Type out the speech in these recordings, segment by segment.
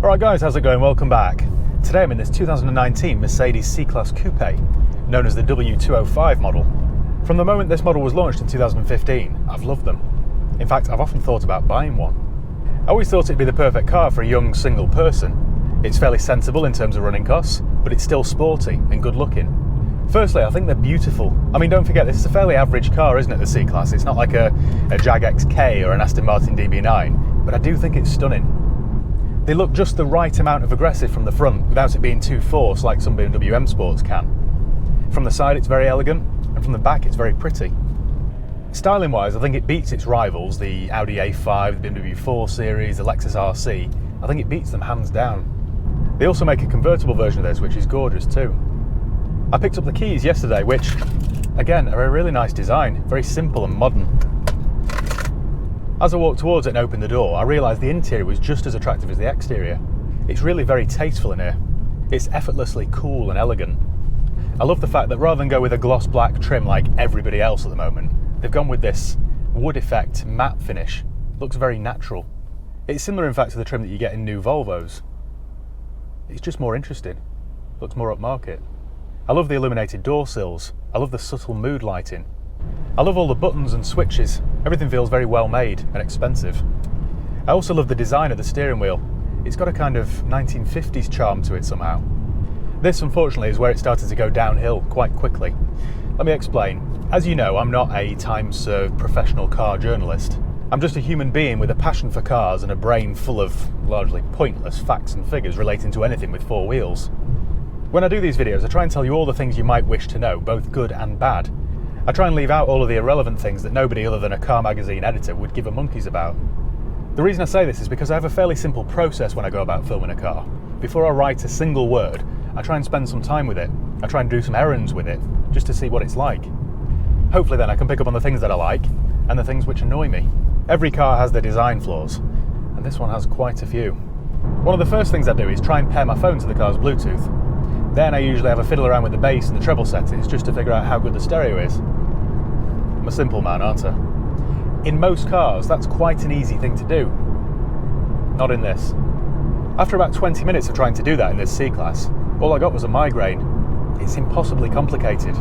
Alright guys, how's it going? Welcome back. Today I'm in this 2019 Mercedes C Class Coupe, known as the W205 model. From the moment this model was launched in 2015, I've loved them. In fact, I've often thought about buying one. I always thought it'd be the perfect car for a young single person. It's fairly sensible in terms of running costs, but it's still sporty and good looking. Firstly, I think they're beautiful. I mean, don't forget, this is a fairly average car, isn't it, the C Class? It's not like a Jag XK or an Aston Martin DB9, but I do think it's stunning. They look just the right amount of aggressive from the front without it being too forced like some BMW M Sports can. From the side it's very elegant, and from the back it's very pretty. Styling wise, I think it beats its rivals, the Audi A5, the BMW 4 Series, the Lexus RC. I think it beats them hands down. They also make a convertible version of this, which is gorgeous too. I picked up the keys yesterday, which again are a really nice design, very simple and modern. As I walked towards it and opened the door, I realised the interior was just as attractive as the exterior. It's really very tasteful in here. It's effortlessly cool and elegant. I love the fact that rather than go with a gloss black trim like everybody else at the moment, they've gone with this wood effect matte finish. It looks very natural. It's similar in fact to the trim that you get in new Volvos. It's just more interesting. Looks more upmarket. I love the illuminated door sills. I love the subtle mood lighting. I love all the buttons and switches. Everything feels very well made and expensive. I also love the design of the steering wheel. It's got a kind of 1950s charm to it somehow. This, unfortunately, is where it started to go downhill quite quickly. Let me explain. As you know, I'm not a time-served professional car journalist. I'm just a human being with a passion for cars and a brain full of largely pointless facts and figures relating to anything with four wheels. When I do these videos, I try and tell you all the things you might wish to know, both good and bad. I try and leave out all of the irrelevant things that nobody other than a car magazine editor would give a monkeys about. The reason I say this is because I have a fairly simple process when I go about filming a car. Before I write a single word, I try and spend some time with it. I try and do some errands with it, just to see what it's like. Hopefully then I can pick up on the things that I like, and the things which annoy me. Every car has their design flaws, and this one has quite a few. One of the first things I do is try and pair my phone to the car's Bluetooth. Then I usually have a fiddle around with the bass and the treble settings just to figure out how good the stereo is. I'm a simple man, aren't I? In most cars, that's quite an easy thing to do. Not in this. After about 20 minutes of trying to do that in this C Class, all I got was a migraine. It's impossibly complicated.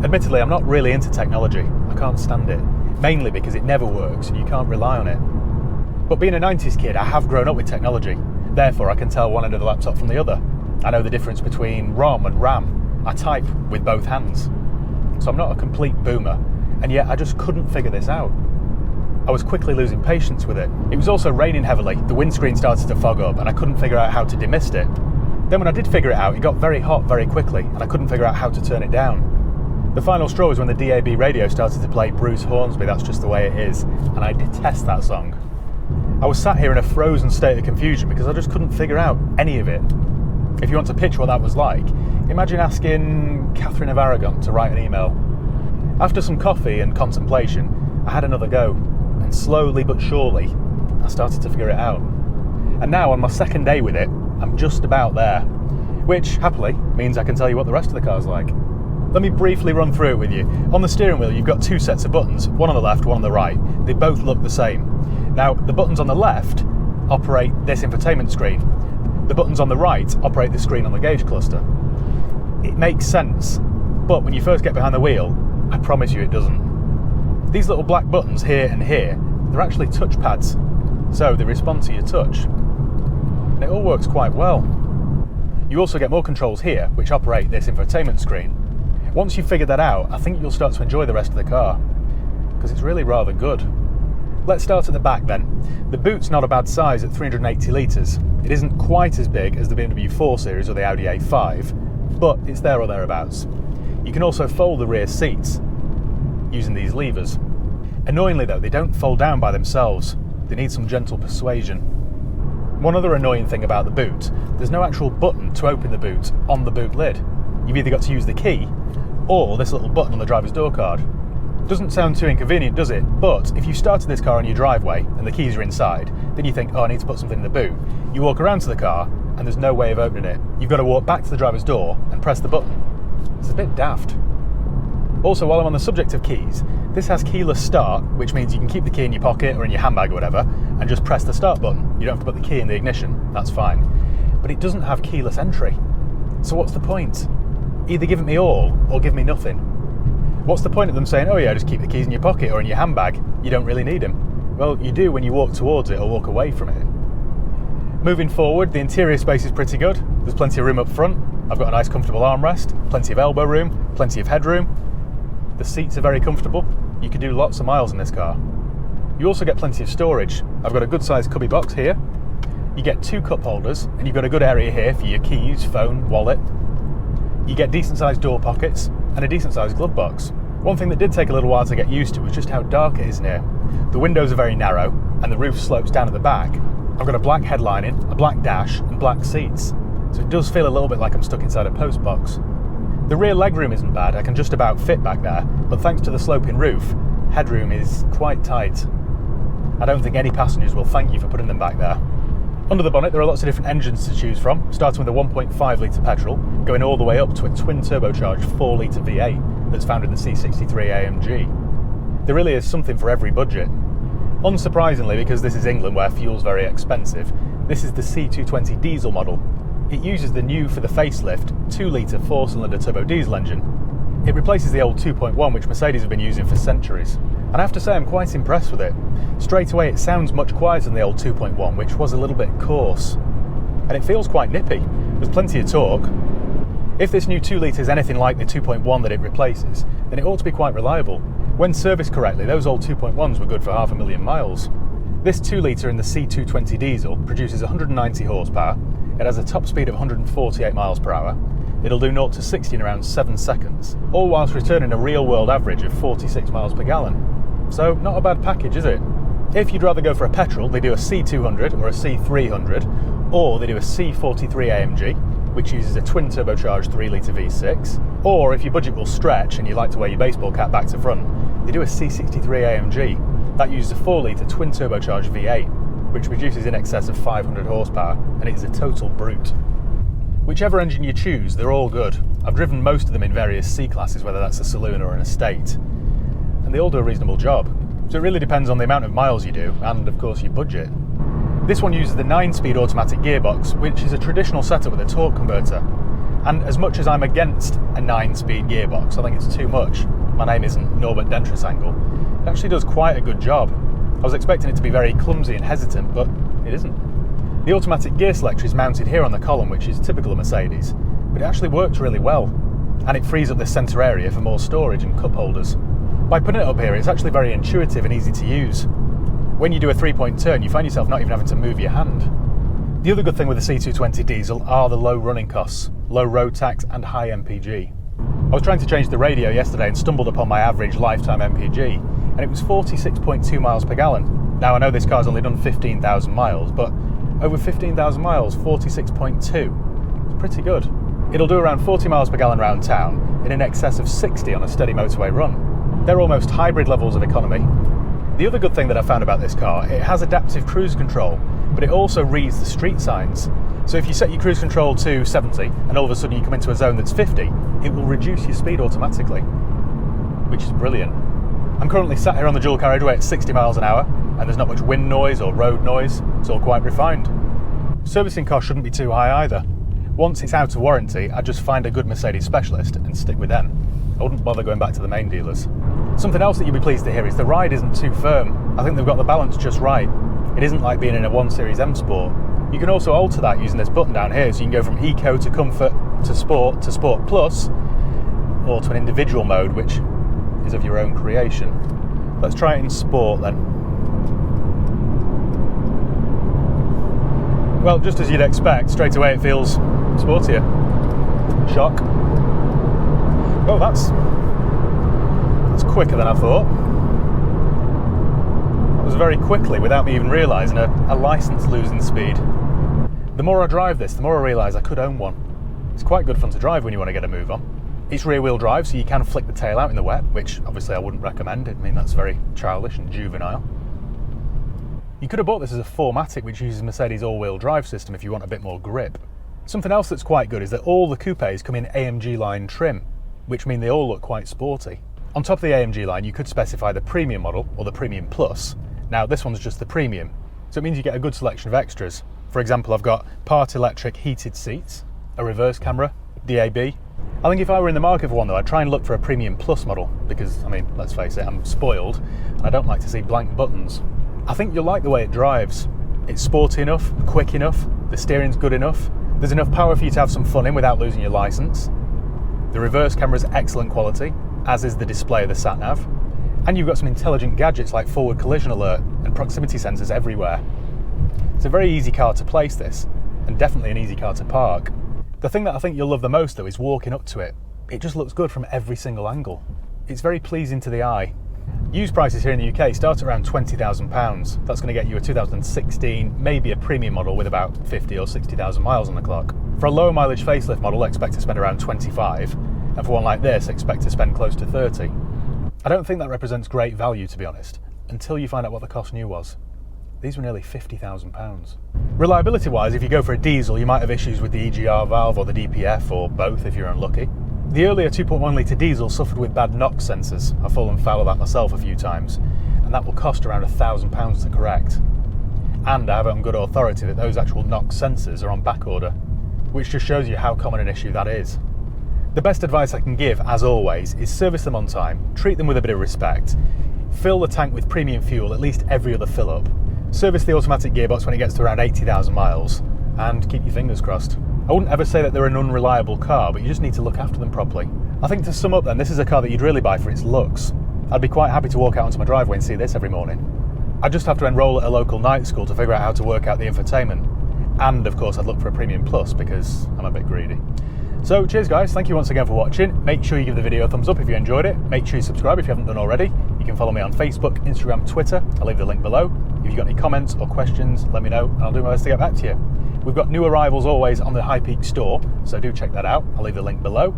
Admittedly, I'm not really into technology. I can't stand it. Mainly because it never works and you can't rely on it. But being a 90s kid, I have grown up with technology. Therefore, I can tell one end of the laptop from the other. I know the difference between ROM and RAM. I type with both hands. So I'm not a complete boomer, and yet I just couldn't figure this out. I was quickly losing patience with it. It was also raining heavily, the windscreen started to fog up, and I couldn't figure out how to demist it. Then when I did figure it out, it got very hot very quickly, and I couldn't figure out how to turn it down. The final straw was when the DAB radio started to play Bruce Hornsby, That's Just the Way It Is, and I detest that song. I was sat here in a frozen state of confusion because I just couldn't figure out any of it. If you want to picture what that was like, imagine asking Catherine of Aragon to write an email. After some coffee and contemplation, I had another go, and slowly but surely, I started to figure it out. And now, on my second day with it, I'm just about there, which, happily, means I can tell you what the rest of the car's like. Let me briefly run through it with you. On the steering wheel, you've got two sets of buttons, one on the left, one on the right. They both look the same. Now, the buttons on the left operate this infotainment screen. The buttons on the right operate the screen on the gauge cluster. It makes sense, but when you first get behind the wheel, I promise you it doesn't. These little black buttons here and here, they're actually touch pads, so they respond to your touch. And it all works quite well. You also get more controls here, which operate this infotainment screen. Once you've figured that out, I think you'll start to enjoy the rest of the car, because it's really rather good. Let's start at the back then. The boot's not a bad size at 380 litres. It isn't quite as big as the BMW 4 Series or the Audi A5, but it's there or thereabouts. You can also fold the rear seats using these levers. Annoyingly though, they don't fold down by themselves. They need some gentle persuasion. One other annoying thing about the boot, there's no actual button to open the boot on the boot lid. You've either got to use the key or this little button on the driver's door card. Doesn't sound too inconvenient, does it? But if you started this car on your driveway and the keys are inside, then you think, oh, I need to put something in the boot. You walk around to the car and there's no way of opening it. You've got to walk back to the driver's door and press the button. It's a bit daft. Also, while I'm on the subject of keys, This has keyless start, which means you can keep the key in your pocket or in your handbag or whatever, and just press the start button. You don't have to put the key in the ignition, that's fine. But it doesn't have keyless entry. So what's the point? Either give it me all, or give me nothing. What's the point of them saying, oh yeah, just keep the keys in your pocket or in your handbag, you don't really need them? Well, you do when you walk towards it or walk away from it. Moving forward, the interior space is pretty good. There's plenty of room up front. I've got a nice comfortable armrest, plenty of elbow room, plenty of headroom. The seats are very comfortable. You could do lots of miles in this car. You also get plenty of storage. I've got a good sized cubby box here. You get 2 cup holders, and you've got a good area here for your keys, phone, wallet. You get decent sized door pockets and a decent sized glove box. One thing that did take a little while to get used to was just how dark it is in here. The windows are very narrow and the roof slopes down at the back. I've got a black headlining, a black dash and black seats, so it does feel a little bit like I'm stuck inside a post box. The rear legroom isn't bad, I can just about fit back there, but thanks to the sloping roof, headroom is quite tight. I don't think any passengers will thank you for putting them back there. Under the bonnet there are lots of different engines to choose from, starting with a 1.5 litre petrol, going all the way up to a twin turbocharged 4 litre V8 that's found in the C63 AMG. There really is something for every budget. Unsurprisingly, because this is England where fuel's very expensive, this is the C220 diesel model. It uses the new for the facelift 2 litre 4-cylinder turbo diesel engine. It replaces the old 2.1 which Mercedes have been using for centuries. And I have to say I'm quite impressed with it. Straight away it sounds much quieter than the old 2.1, which was a little bit coarse. And it feels quite nippy. There's plenty of torque. If this new 2 litre is anything like the 2.1 that it replaces, then it ought to be quite reliable. When serviced correctly, those old 2.1s were good for 500,000 miles. This 2 litre in the C220 diesel produces 190 horsepower. It has a top speed of 148 miles per hour. It'll do 0 to 60 in around 7 seconds, all whilst returning a real world average of 46 miles per gallon. So not a bad package, is it? If you'd rather go for a petrol, they do a C200 or a C300, or they do a C43 AMG, which uses a twin turbocharged 3 litre V6, or if your budget will stretch and you like to wear your baseball cap back to front, they do a C63 AMG. That uses a 4 litre twin turbocharged V8, which produces in excess of 500 horsepower, and it is a total brute. Whichever engine you choose, they're all good. I've driven most of them in various C classes, whether that's a saloon or an estate, and they all do a reasonable job. So it really depends on the amount of miles you do, and of course your budget. This one uses the 9-speed automatic gearbox, which is a traditional setup with a torque converter. And as much as I'm against a 9-speed gearbox, I think it's too much. My name isn't Norbert Dentresangle. It actually does quite a good job. I was expecting it to be very clumsy and hesitant, but it isn't. The automatic gear selector is mounted here on the column, which is typical of Mercedes, but it actually works really well, and it frees up the centre area for more storage and cup holders. By putting it up here, it's actually very intuitive and easy to use. When you do a 3-point turn, you find yourself not even having to move your hand. The other good thing with the C220 diesel are the low running costs, low road tax and high MPG. I was trying to change the radio yesterday and stumbled upon my average lifetime MPG, and it was 46.2 miles per gallon. Now I know this car's only done 15,000 miles, but over 15,000 miles, 46.2, it's pretty good. It'll do around 40 miles per gallon round town, in excess of 60 on a steady motorway run. They're almost hybrid levels of economy. The other good thing that I found about this car, it has adaptive cruise control, but it also reads the street signs. So if you set your cruise control to 70 and all of a sudden you come into a zone that's 50, it will reduce your speed automatically, which is brilliant. I'm currently sat here on the dual carriageway at 60 miles an hour, and there's not much wind noise or road noise. It's all quite refined. Servicing costs shouldn't be too high either. Once it's out of warranty, I'd just find a good Mercedes specialist and stick with them. I wouldn't bother going back to the main dealers. Something else that you'll be pleased to hear is the ride isn't too firm. I think they've got the balance just right. It isn't like being in a 1 Series M Sport. You can also alter that using this button down here, so you can go from Eco to Comfort to Sport Plus, or to an individual mode, which is of your own creation. Let's try it in Sport then. Well, just as you'd expect, straight away it feels sportier. Shock. Oh, that's quicker than I thought. That was very quickly, without me even realising, a licence losing speed. The more I drive this, the more I realise I could own one. It's quite good fun to drive when you want to get a move on. It's rear wheel drive, so you can flick the tail out in the wet, which obviously I wouldn't recommend. I mean, that's very childish and juvenile. You could have bought this as a 4MATIC, which uses Mercedes all-wheel drive system if you want a bit more grip. Something else that's quite good is that all the coupes come in AMG Line Trim, which mean they all look quite sporty. On top of the AMG line, you could specify the Premium model or the Premium Plus. Now, this one's just the Premium, so it means you get a good selection of extras. For example, I've got part electric heated seats, a reverse camera, DAB. I think if I were in the market for one though, I'd try and look for a Premium Plus model because, I mean, let's face it, I'm spoiled and I don't like to see blank buttons. I think you'll like the way it drives. It's sporty enough, quick enough, the steering's good enough, there's enough power for you to have some fun in without losing your license. The reverse camera is excellent quality, as is the display of the sat-nav. And you've got some intelligent gadgets like forward collision alert and proximity sensors everywhere. It's a very easy car to place this, and definitely an easy car to park. The thing that I think you'll love the most though is walking up to it. It just looks good from every single angle. It's very pleasing to the eye. Used prices here in the UK start at around £20,000. That's going to get you a 2016, maybe a premium model with about 50 or 60,000 miles on the clock. For a lower mileage facelift model, expect to spend around 25, and for one like this, expect to spend close to 30. I don't think that represents great value, to be honest, until you find out what the cost new was. These were nearly £50,000. Reliability-wise, if you go for a diesel, you might have issues with the EGR valve or the DPF, or both if you're unlucky. The earlier 2.1 litre diesel suffered with bad NOx sensors. I've fallen foul of that myself a few times, and that will cost around £1,000 to correct. And I have it on good authority that those actual NOx sensors are on back order, which just shows you how common an issue that is. The best advice I can give, as always, is service them on time, treat them with a bit of respect, fill the tank with premium fuel at least every other fill up, service the automatic gearbox when it gets to around 80,000 miles, and keep your fingers crossed. I wouldn't ever say that they're an unreliable car, but you just need to look after them properly. I think to sum up then, this is a car that you'd really buy for its looks. I'd be quite happy to walk out onto my driveway and see this every morning. I'd just have to enrol at a local night school to figure out how to work out the infotainment. And of course I'd look for a Premium Plus because I'm a bit greedy. So cheers guys, thank you once again for watching. Make sure you give the video a thumbs up if you enjoyed it. Make sure you subscribe if you haven't done already. You can follow me on Facebook, Instagram, Twitter. I'll leave the link below. If you've got any comments or questions, let me know and I'll do my best to get back to you. We've got new arrivals always on the High Peak store, so do check that out. I'll leave the link below.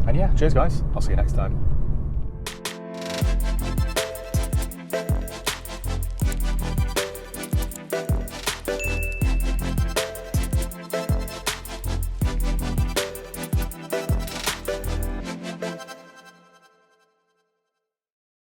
And yeah, cheers guys. I'll see you next time.